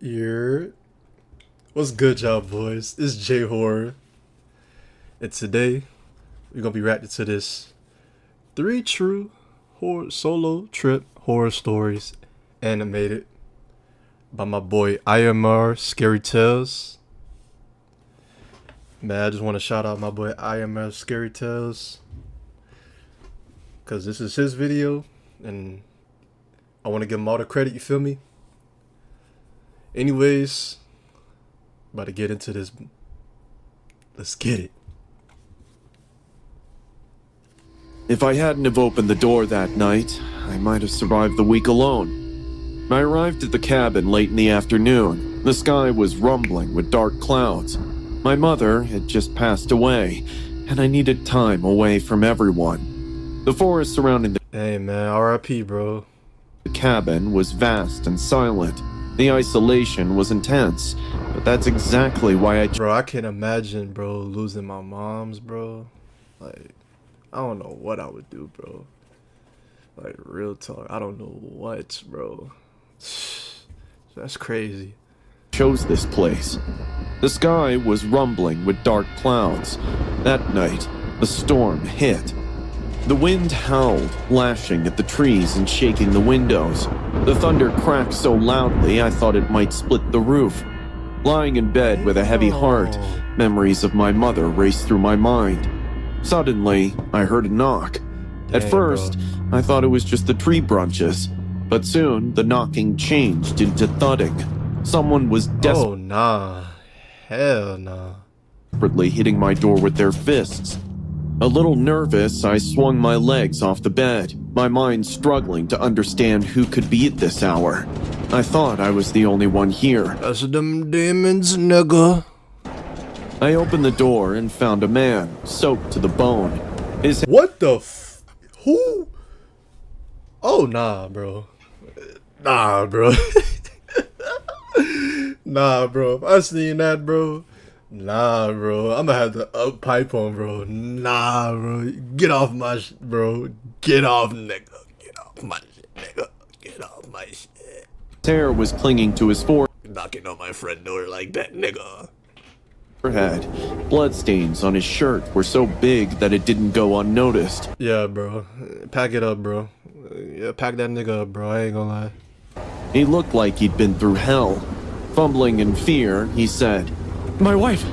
You're what's good, y'all boys? It's J Horror, and today we're gonna be reacting to this three true horror solo trip horror stories animated by my boy IMR Scary Tales. Man, I just want to shout out my boy IMR Scary Tales because this is his video, and I want to give him all the credit. You feel me? Anyways, about to get into this. Let's get it. If I hadn't have opened the door that night, I might have survived the week alone. I arrived at the cabin late in the afternoon. The sky was rumbling with dark clouds. My mother had just passed away, and I needed time away from everyone. The forest surrounding Hey man, RIP, bro. the cabin was vast and silent. The isolation was intense, but that's exactly why Bro, I can't imagine, bro, losing my mom's, bro. Like, I don't know what I would do, bro. Like, real talk, I don't know what, bro. That's crazy. chose this place. The sky was rumbling with dark clouds. That night, the storm hit. The wind howled, lashing at the trees and shaking the windows. The thunder cracked so loudly I thought it might split the roof. Lying in bed with a heavy heart, memories of my mother raced through my mind. Suddenly, I heard a knock. At first, I thought it was just the tree branches, but soon the knocking changed into thudding. Someone was Oh, nah. Hell nah. desperately hitting my door with their fists. A little nervous, I swung my legs off the bed, my mind struggling to understand who could be at this hour. I thought I was the only one here. That's them demons, nigga. I opened the door and found a man, soaked to the bone. His What the who? Oh, nah, bro. Nah, bro. Nah, bro. If I seen that, bro. Nah, bro. I'm gonna have to up pipe on, bro. Nah, bro. Get off my shit, bro. Get off, nigga. Get off my shit, nigga. Get off my shit. hair was clinging to his Knocking on my front door like that, nigga. forehead. Bloodstains on his shirt were so big that it didn't go unnoticed. Yeah, bro. Pack it up, bro. Yeah, pack that nigga up, bro. I ain't gonna lie. He looked like he'd been through hell. Fumbling in fear, he said, My wife.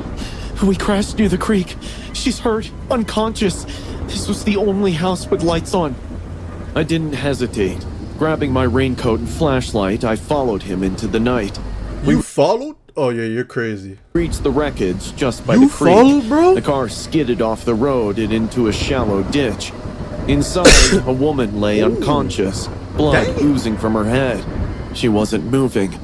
We crashed near the creek. She's hurt, unconscious. This was the only house with lights on. I didn't hesitate. Grabbing my raincoat and flashlight, I followed him into the night. You followed? Oh, yeah, you're crazy. Reached the wreckage just by You the creek. followed, bro? The car skidded off the road and into a shallow ditch. Inside, a woman lay unconscious, blood oozing from her head. She wasn't moving.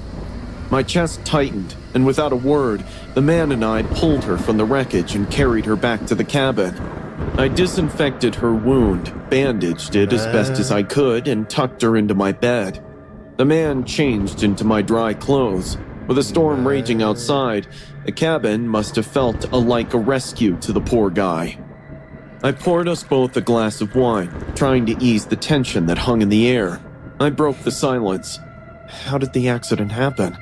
My chest tightened, and without a word, the man and I pulled her from the wreckage and carried her back to the cabin. I disinfected her wound, bandaged it as best as I could, and tucked her into my bed. The man changed into my dry clothes. With a storm raging outside, the cabin must have felt like a rescue to the poor guy. I poured us both a glass of wine, trying to ease the tension that hung in the air. I broke the silence. How did the accident happen?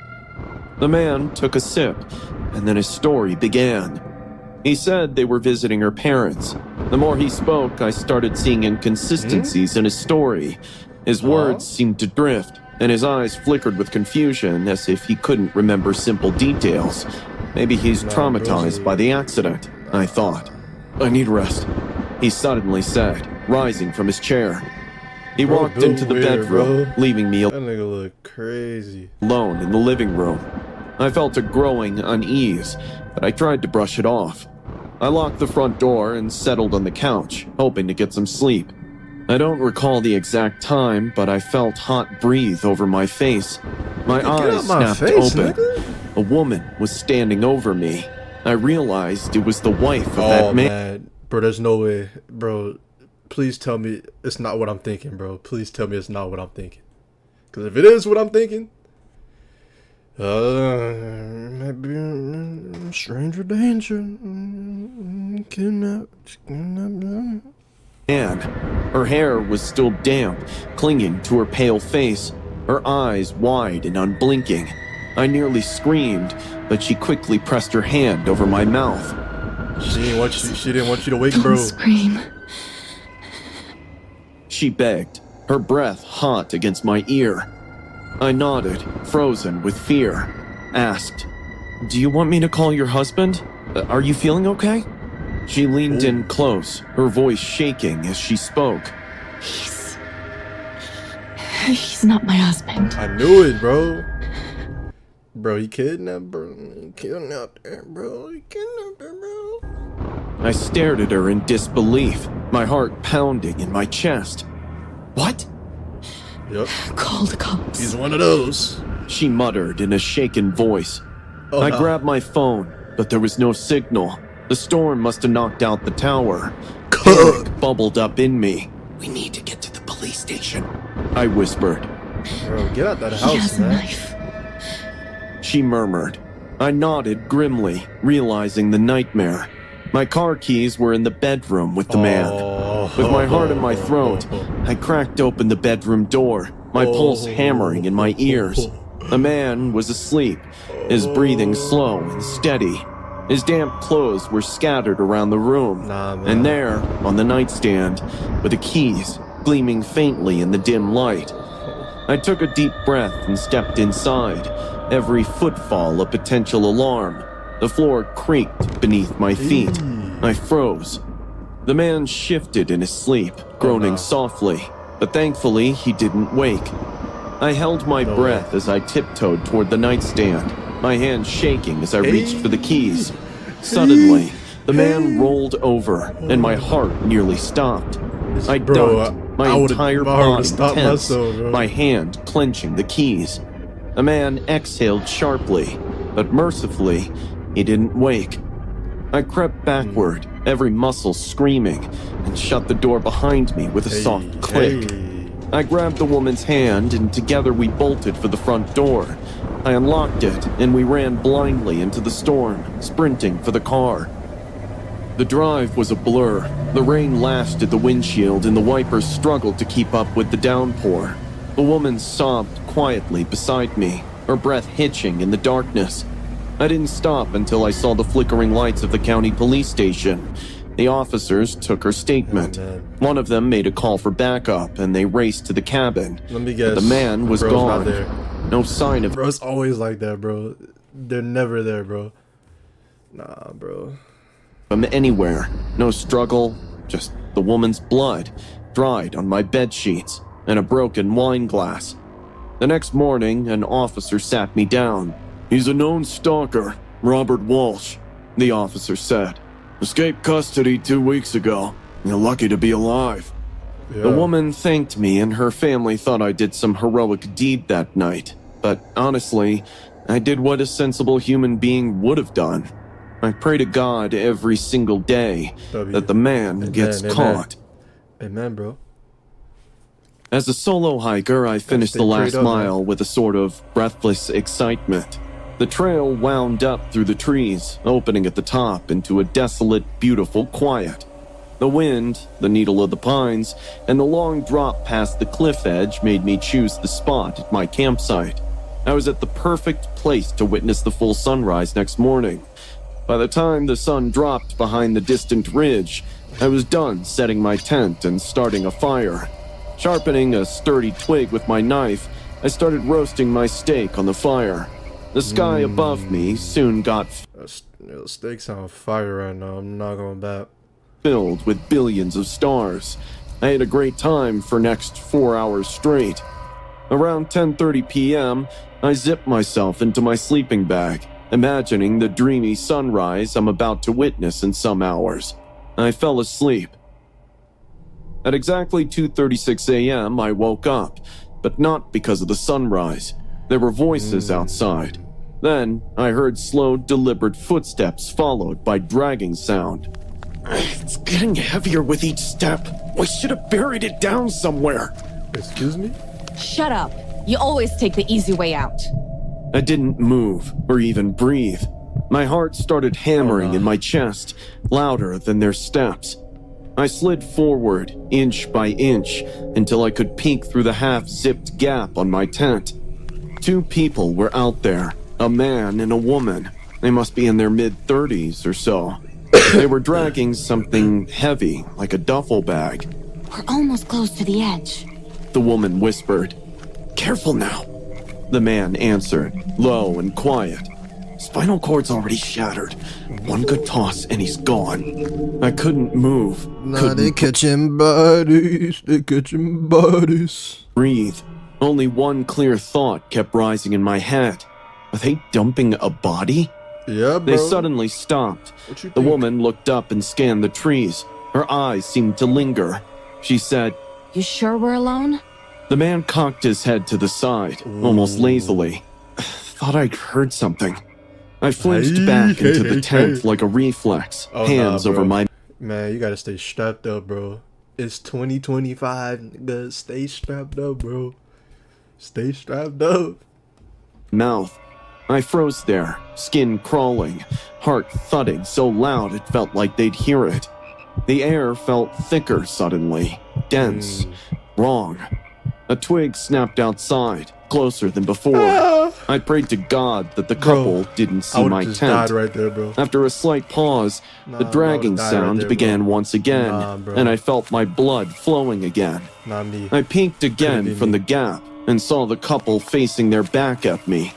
The man took a sip, and then his story began. He said they were visiting her parents. The more he spoke, I started seeing inconsistencies in his story. His words seemed to drift, and his eyes flickered with confusion as if he couldn't remember simple details. Maybe he's traumatized by the accident, I thought. I need rest, he suddenly said, rising from his chair. He walked into the bedroom, leaving me That nigga look crazy. alone in the living room. I felt a growing unease, but I tried to brush it off. I locked the front door and settled on the couch, hoping to get some sleep. I don't recall the exact time, but I felt hot breathe over my face. My eyes snapped open. A woman was standing over me. I realized it was the wife of that man. Bro, there's no way. Bro, please tell me it's not what I'm thinking, bro. Please tell me it's not what I'm thinking. Because if it is what I'm thinking, maybe stranger danger. And her hair was still damp, clinging to her pale face, her eyes wide and unblinking. I nearly screamed, but she quickly pressed her hand over my mouth. She didn't want you to wake, Don't bro. scream. She begged, her breath hot against my ear. I nodded, frozen with fear. Asked, "Do you want me to call your husband? Are you feeling okay?" She leaned in close, her voice shaking as she spoke. He's not my husband. I knew it, bro. Bro, he kidnapped, bro. He kidnapped her, bro. He kidnapped her, bro. I stared at her in disbelief, my heart pounding in my chest. "What?" Yep. Call the cops. He's one of those. She muttered in a shaken voice. Oh, I no. grabbed my phone, but there was no signal. The storm must have knocked out the tower. Cook. Panic bubbled up in me. "We need to get to the police station," I whispered. Bro, get out that He house, has a man. knife. She murmured. I nodded grimly, realizing the nightmare. My car keys were in the bedroom with the man. With my heart in my throat, I cracked open the bedroom door, my pulse hammering in my ears. The man was asleep, his breathing slow and steady. His damp clothes were scattered around the room. Nah, man. And there, on the nightstand, were the keys, gleaming faintly in the dim light. I took a deep breath and stepped inside, every footfall a potential alarm. The floor creaked beneath my feet. I froze. The man shifted in his sleep, groaning softly, but thankfully he didn't wake. I held my breath as I tiptoed toward the nightstand, my hand shaking as I reached for the keys. Suddenly, the man rolled over, and my heart nearly stopped. I ducked, my entire body tense, my hand clenching the keys. The man exhaled sharply, but mercifully, he didn't wake. I crept backward, every muscle screaming, and shut the door behind me with a soft click. I grabbed the woman's hand, and together we bolted for the front door. I unlocked it, and we ran blindly into the storm, sprinting for the car. The drive was a blur. The rain lashed at the windshield, and the wipers struggled to keep up with the downpour. The woman sobbed quietly beside me, her breath hitching in the darkness. I didn't stop until I saw the flickering lights of the county police station. The officers took her statement. One of them made a call for backup, and they raced to the cabin. Let me guess. But the man was Bro's gone. not there. No sign of Bro, it's always like that, bro. They're never there, bro. Nah, bro. him anywhere. No struggle, just the woman's blood, dried on my bed sheets, and a broken wine glass. The next morning, an officer sat me down. "He's a known stalker, Robert Walsh," the officer said. "Escaped custody 2 weeks ago. You're lucky to be alive." Yeah. The woman thanked me, and her family thought I did some heroic deed that night. But honestly, I did what a sensible human being would have done. I pray to God every single day that the man gets caught. Amen, bro. As a solo hiker, I finished the last up, mile with a sort of breathless excitement. The trail wound up through the trees, opening at the top into a desolate, beautiful quiet. The wind, the needle of the pines, and the long drop past the cliff edge made me choose the spot at my campsite. I was at the perfect place to witness the full sunrise next morning. By the time the sun dropped behind the distant ridge, I was done setting my tent and starting a fire. Sharpening a sturdy twig with my knife, I started roasting my steak on the fire. The sky above me soon got Steak's on fire right now. I'm not going back. filled with billions of stars. I had a great time for next 4 hours straight. Around 10:30 p.m., I zipped myself into my sleeping bag, imagining the dreamy sunrise I'm about to witness in some hours. I fell asleep. At exactly 2:36 a.m., I woke up, but not because of the sunrise. There were voices outside. Then, I heard slow, deliberate footsteps followed by dragging sound. "It's getting heavier with each step. We should have buried it down somewhere." Excuse me? Shut up. You always take the easy way out. I didn't move or even breathe. My heart started hammering in my chest, louder than their steps. I slid forward, inch by inch, until I could peek through the half-zipped gap on my tent. 2 people were out there, A man and a woman. They must be in their mid-30s or so. They were dragging something heavy, like a duffel bag. We're almost close to the edge. The woman whispered. Careful now. The man answered, low and quiet. Spinal cord's already shattered. One good toss and he's gone. I couldn't move. They catching bodies. They catching bodies. Breathe. Only one clear thought kept rising in my head. Are they dumping a body? Yeah, bro. They suddenly stopped. What you The think? woman looked up and scanned the trees. Her eyes seemed to linger. She said, You sure we're alone? The man cocked his head to the side, almost lazily. Thought I'd heard something. I flinched back into the tent like a reflex, hands over my Man, you gotta stay strapped up, bro. It's 2025, nigga. Stay strapped up, bro. Stay strapped up. mouth. I froze there, skin crawling, heart thudding so loud it felt like they'd hear it. The air felt thicker suddenly, dense, wrong. A twig snapped outside, closer than before. I prayed to God that the couple didn't see my just tent. died right there, bro. After a slight pause, the dragging sound began once again, and I felt my blood flowing again. Not me. I peeked again from the gap and saw the couple facing their back at me.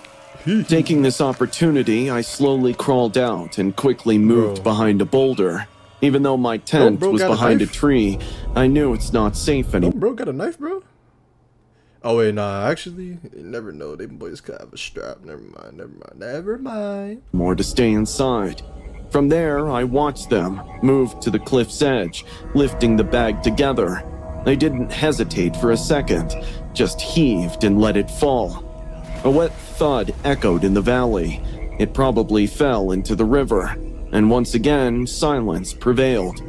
Taking this opportunity, I slowly crawled out and quickly moved behind a boulder. Even though my tent bro was got a behind a knife? tree, I knew it's not safe anymore. Bro got a knife, bro? Oh, wait, nah. Actually, you never know. They boys could have a strap. Never mind. More to stay inside. From there, I watched them move to the cliff's edge, lifting the bag together. They didn't hesitate for a second, just heaved and let it fall. A wet thud echoed in the valley. It probably fell into the river, and once again, silence prevailed.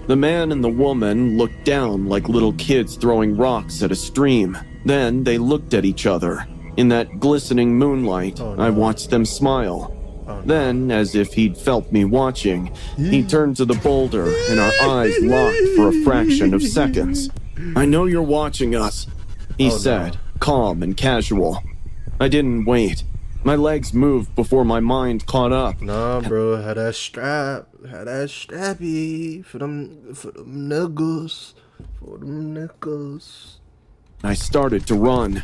The man and the woman looked down like little kids throwing rocks at a stream. Then they looked at each other. In that glistening moonlight, I watched them smile. Then, as if he'd felt me watching, he turned to the boulder and our eyes locked for a fraction of seconds. I know you're watching us, he said, calm and casual. I didn't wait. My legs moved before my mind caught up. Nah, bro. Had that strap. Had that strappy for them niggas. For them niggas. I started to run.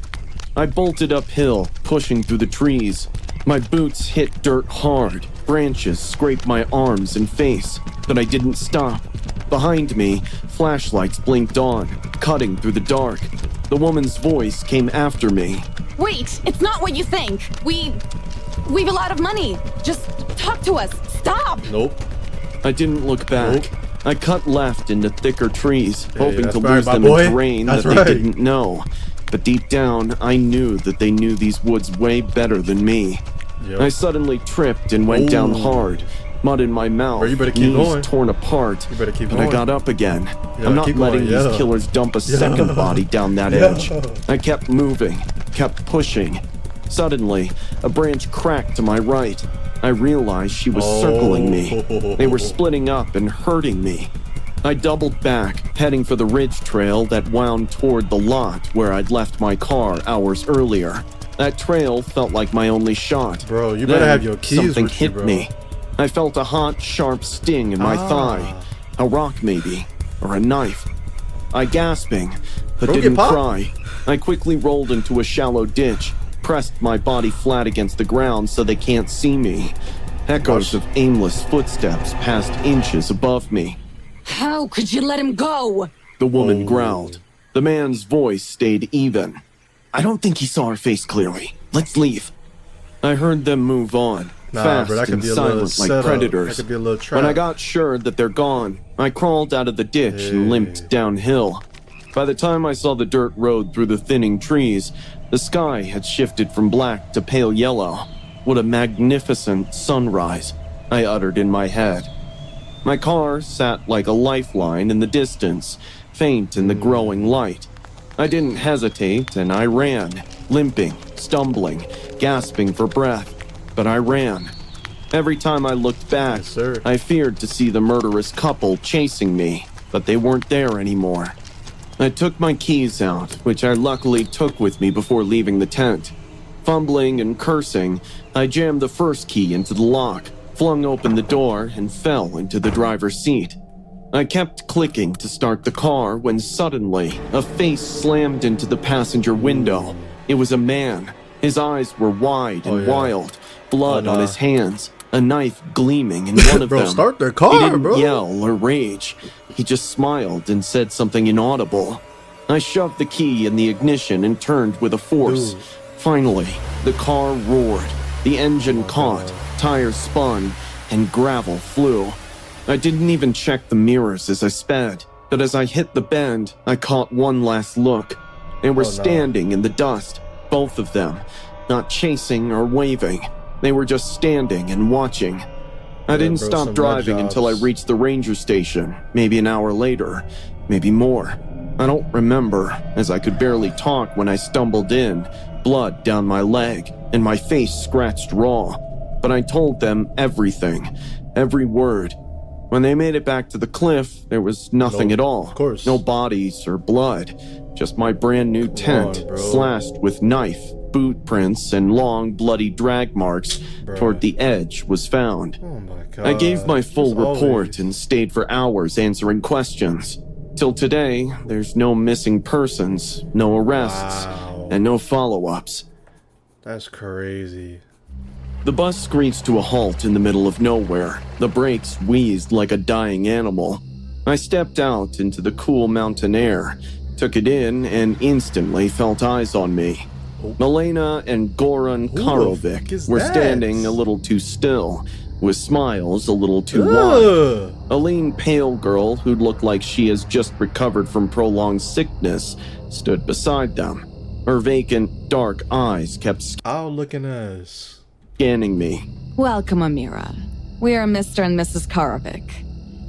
I bolted uphill, pushing through the trees. My boots hit dirt hard. Branches scraped my arms and face, but I didn't stop. Behind me, flashlights blinked on, cutting through the dark. The woman's voice came after me. Wait, it's not what you think. We've a lot of money. Just talk to us. Stop. Nope. I didn't look back. Nope. I cut left into thicker trees, hoping that's to right, lose my them boy. in terrain That's that right. they didn't know. But deep down, I knew that they knew these woods way better than me. Yep. I suddenly tripped and went down hard, mud in my mouth, Bro, you better keep knees going. torn apart. You better keep but going. I got up again. Yeah, I'm not keep letting going, these killers dump a second body down that edge. I kept moving, kept pushing. Suddenly, a branch cracked to my right. I realized she was circling me. They were splitting up and hurting me. I doubled back, heading for the ridge trail that wound toward the lot where I'd left my car hours earlier. That trail felt like my only shot. Bro, you better Then have your keys something with you, hit bro. me. I felt a hot, sharp sting in my thigh. A rock maybe, or a knife. I gasping, but Bro, get didn't popped. cry. I quickly rolled into a shallow ditch, pressed my body flat against the ground so they can't see me. Echoes of aimless footsteps passed inches above me. How could you let him go? The woman growled. The man's voice stayed even. I don't think he saw her face clearly. Let's leave. I heard them move on, Nah, fast bro, that could and be a little silent like setup. predators. That could be a little trap. When I got sure that they're gone, I crawled out of the ditch and limped downhill. By the time I saw the dirt road through the thinning trees, the sky had shifted from black to pale yellow. What a magnificent sunrise, I uttered in my head. My car sat like a lifeline in the distance, faint in the growing light. I didn't hesitate and I ran, limping, stumbling, gasping for breath. But I ran. Every time I looked back, Yes, sir. I feared to see the murderous couple chasing me, but they weren't there anymore. I took my keys out, which I luckily took with me before leaving the tent. Fumbling and cursing, I jammed the first key into the lock, flung open the door, and fell into the driver's seat. I kept clicking to start the car when suddenly a face slammed into the passenger window. It was a man. His eyes were wide and wild, blood on his hands, a knife gleaming in one of Bro, them. start their car, He didn't bro. yell or rage. He just smiled and said something inaudible. I shoved the key in the ignition and turned with a force. Dude. Finally, the car roared. The engine caught, tires spun, and gravel flew. I didn't even check the mirrors as I sped, but as I hit the bend, I caught one last look. They were standing in the dust, both of them, not chasing or waving. They were just standing and watching. I didn't bro, stop some driving nut until I jobs. reached the ranger station, maybe an hour later, maybe more. I don't remember, as I could barely talk when I stumbled in, blood down my leg, and my face scratched raw. But I told them everything, every word. When they made it back to the cliff, there was nothing at all. Of course. No bodies or blood, just my brand new tent, on, bro. slashed with knife, boot prints, and long, bloody drag marks toward the edge was found. Oh my god. I gave my full Just report always. and stayed for hours answering questions. Till today, there's no missing persons, no arrests, Wow. and no follow-ups. That's crazy. The bus screeched to a halt in the middle of nowhere. The brakes wheezed like a dying animal. I stepped out into the cool mountain air, took it in, and instantly felt eyes on me. Milena and Goran the fuck Karovic is were that? standing a little too still, with smiles a little too wide. Ugh. A lean, pale girl who looked like she has just recovered from prolonged sickness stood beside them. Her vacant, dark eyes kept Owl looking ass. scanning me. Welcome, Amira. We are Mr. and Mrs. Karovic.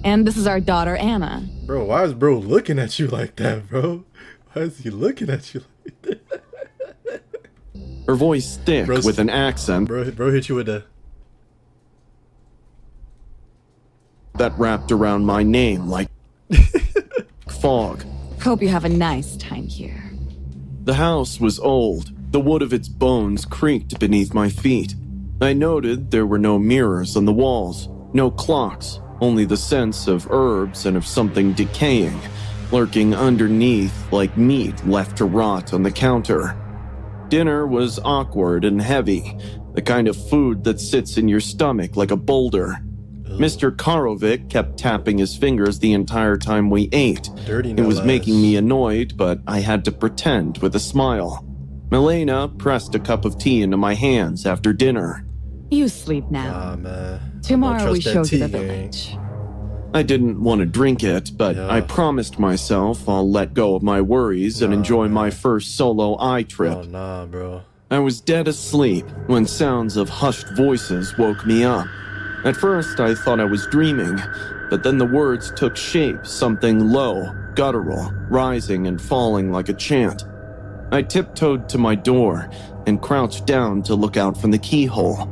And this is our daughter, Anna. Bro, why is bro looking at you like that, bro? Why is he looking at you like that? Her voice thick Bro's- with an accent Bro hit you with a... that wrapped around my name like fog. Hope you have a nice time here. The house was old. The wood of its bones creaked beneath my feet. I noted there were no mirrors on the walls, no clocks, only the sense of herbs and of something decaying, lurking underneath like meat left to rot on the counter. Dinner was awkward and heavy, the kind of food that sits in your stomach like a boulder. Mr. Karovic kept tapping his fingers the entire time we ate. Dirty It was no making less. me annoyed, but I had to pretend with a smile. Milena pressed a cup of tea into my hands after dinner. You sleep now. Ah, man. Tomorrow we trust show that you the tea, gang. village. I didn't want to drink it, but Yeah. I promised myself I'll let go of my worries and enjoy my first solo eye trip. Oh, nah, bro. I was dead asleep when sounds of hushed voices woke me up. At first, I thought I was dreaming, but then the words took shape, something low, guttural, rising and falling like a chant. I tiptoed to my door and crouched down to look out from the keyhole.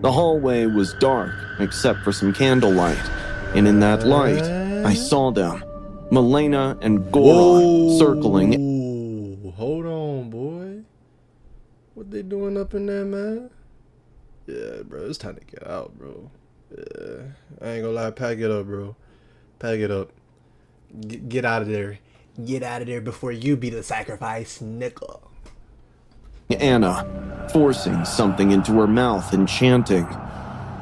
The hallway was dark, except for some candlelight, and in that light, I saw them, Milena and Goran, circling. Whoa. Hold on, boy. What they doing up in there, man? Yeah, bro, it's time to get out, bro. Yeah, I ain't gonna lie, pack it up, bro. Pack it up. Get out of there. Get out of there before you be the sacrifice, nigga. Anna, forcing something into her mouth and chanting.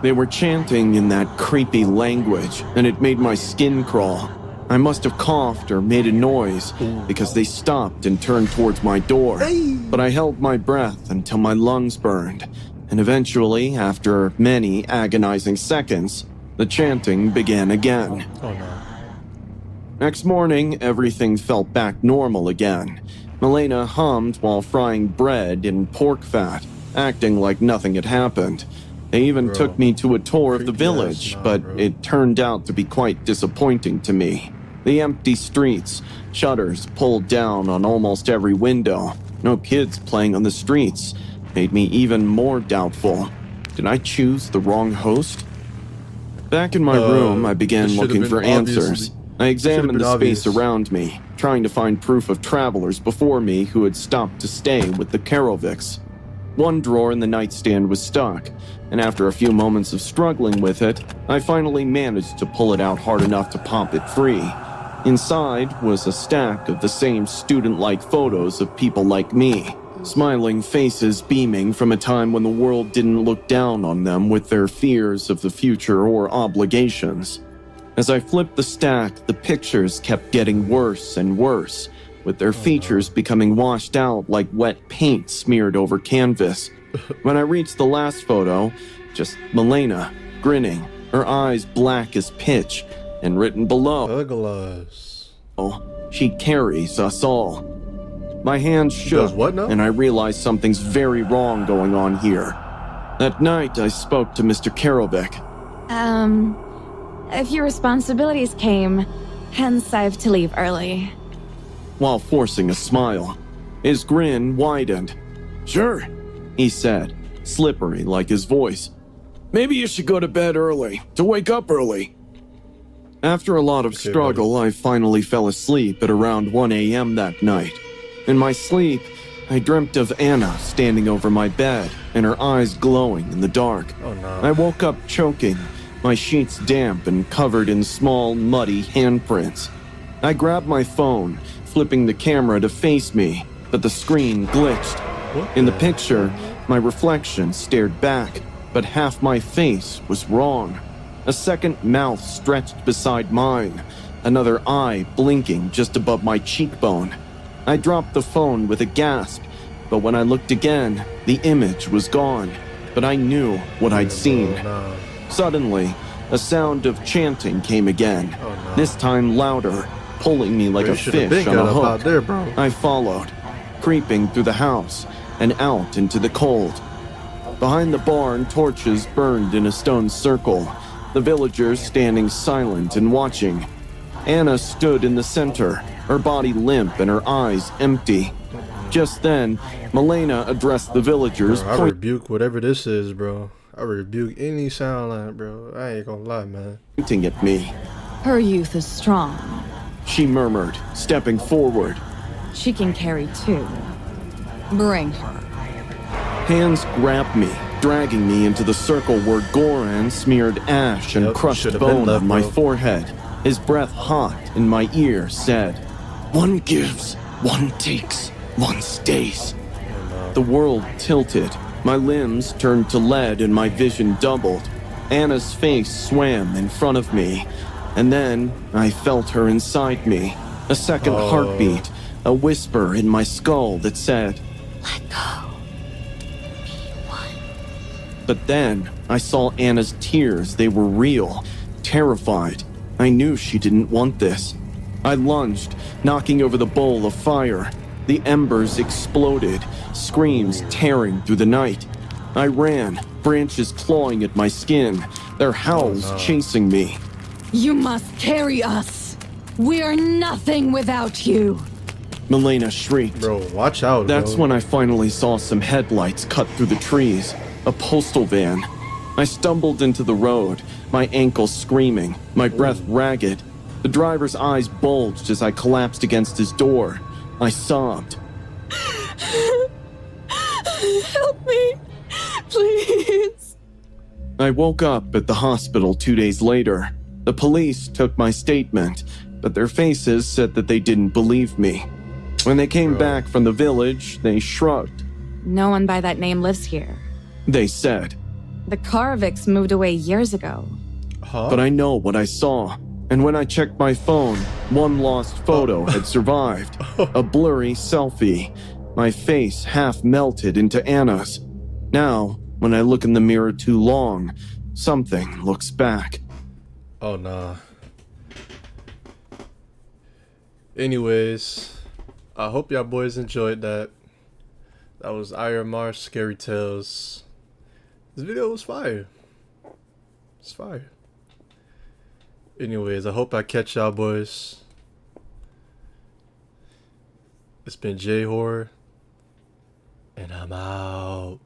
They were chanting in that creepy language, and it made my skin crawl. I must have coughed or made a noise because they stopped and turned towards my door. But I held my breath until my lungs burned, and eventually, after many agonizing seconds, the chanting began again. Oh no. Next morning, everything felt back normal again. Milena hummed while frying bread in pork fat, acting like nothing had happened. They even took me to a tour of the Creepy ass village, nah, but bro. it turned out to be quite disappointing to me. The empty streets, shutters pulled down on almost every window, no kids playing on the streets, made me even more doubtful. Did I choose the wrong host? Back in my room, I began this should've looking been for answers. obviously- I examined been the space obvious. around me, trying to find proof of travelers before me who had stopped to stay with the Karovics. One drawer in the nightstand was stuck, and after a few moments of struggling with it, I finally managed to pull it out hard enough to pop it free. Inside was a stack of the same student-like photos of people like me, smiling faces beaming from a time when the world didn't look down on them with their fears of the future or obligations. As I flipped the stack, the pictures kept getting worse and worse, with their features becoming washed out like wet paint smeared over canvas. When I reached the last photo, just Milena, grinning, her eyes black as pitch, and written below, Douglas. "She carries us all." My hands shook, does what now? and I realized something's very wrong going on here. That night, I spoke to Mr. Karovic. A few responsibilities came, hence I have to leave early. While forcing a smile, his grin widened. "Sure," he said, slippery like his voice. "Maybe you should go to bed early, to wake up early." After a lot of struggle, I finally fell asleep at around 1 a.m. that night. In my sleep, I dreamt of Anna standing over my bed and her eyes glowing in the dark. Oh no. I woke up choking, my sheets damp and covered in small, muddy handprints. I grabbed my phone, flipping the camera to face me, but the screen glitched. In the picture, my reflection stared back, but half my face was wrong. A second mouth stretched beside mine, another eye blinking just above my cheekbone. I dropped the phone with a gasp, but when I looked again, the image was gone, but I knew what I'd seen. No. Suddenly, a sound of chanting came again, this time louder, pulling me like Bro, a you should've fish been on a got up hook. out there, bro. I followed, creeping through the house and out into the cold. Behind the barn, torches burned in a stone circle, the villagers standing silent and watching. Anna stood in the center, her body limp and her eyes empty. Just then, Milena addressed the villagers, Bro, I rebuke whatever this is, bro. I rebuke any sound line, bro. I ain't gonna lie, man. pointing at me. Her youth is strong. She murmured, stepping forward. She can carry too. Bring her. Hands grabbed me, dragging me into the circle where Goran smeared ash and Yep, crushed should've been bone left, on my bro. forehead. His breath hot in my ear said, "One gives, one takes, one stays." The world tilted. My limbs turned to lead and my vision doubled. Anna's face swam in front of me, and then I felt her inside me. A second heartbeat, a whisper in my skull that said, Let go. but then I saw Anna's tears. They were real, terrified. I knew she didn't want this. I lunged, knocking over the bowl of fire. The embers exploded, screams tearing through the night. I ran, branches clawing at my skin, their howls chasing me. You must carry us. We are nothing without you. Milena shrieked. Bro, watch out, That's bro. when I finally saw some headlights cut through the trees. A postal van. I stumbled into the road, my ankles screaming, my breath ragged. The driver's eyes bulged as I collapsed against his door. I sobbed. Help me. Please. I woke up at the hospital 2 days later. The police took my statement, but their faces said that they didn't believe me. When they came back from the village, they shrugged. No one by that name lives here. They said, The Karovics moved away years ago. Huh? but I know what I saw. And when I checked my phone, one lost photo had survived. A blurry selfie. My face half melted into Anna's. Now, when I look in the mirror too long, something looks back. Oh, nah. Anyways, I hope y'all boys enjoyed that. That was Iron Mars Scary Tales. This video was fire. It's fire. Anyways, I hope I catch y'all boys. It's been J Horror, and I'm out.